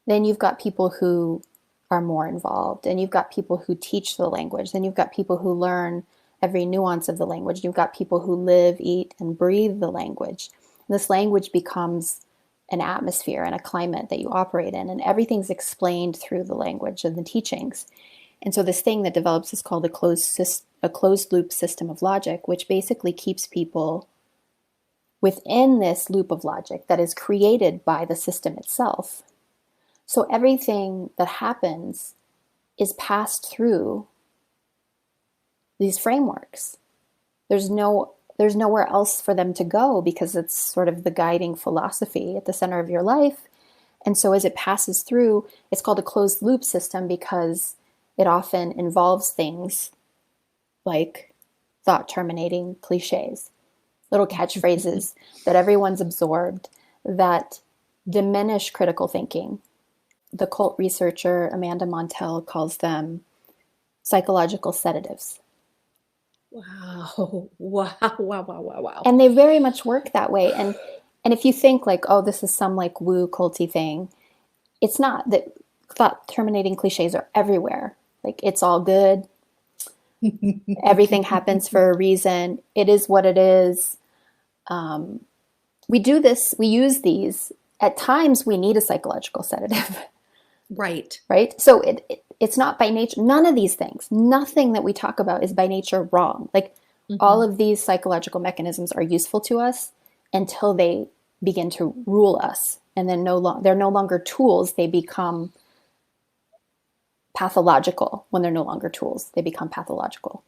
then you've got people who are more involved, and you've got people who teach the language, then you've got people who learn every nuance of the language. You've got people who live, eat, and breathe the language. This language becomes an atmosphere and a climate that you operate in, and everything's explained through the language and the teachings. And so this thing that develops is called a closed loop system of logic, which basically keeps people within this loop of logic that is created by the system itself. So everything that happens is passed through these frameworks. There's nowhere else for them to go, because it's sort of the guiding philosophy at the center of your life. And so as it passes through, it's called a closed loop system because it often involves things like thought-terminating cliches, little catchphrases that everyone's absorbed that diminish critical thinking. The cult researcher Amanda Montell calls them psychological sedatives. Wow. Wow. Wow. Wow. Wow. Wow. And they very much work that way. And if you think like, oh, this is some like woo culty thing, it's not. That thought-terminating cliches are everywhere. Like, it's all good. Everything happens for a reason. It is what it is. We do this. We use these. At times, we need a psychological sedative. Right. Right? So it's not by nature. None of these things, nothing that we talk about is by nature wrong. Like, all of these psychological mechanisms are useful to us until they begin to rule us. And then they're no longer tools. They become pathological. When they're no longer tools, they become pathological.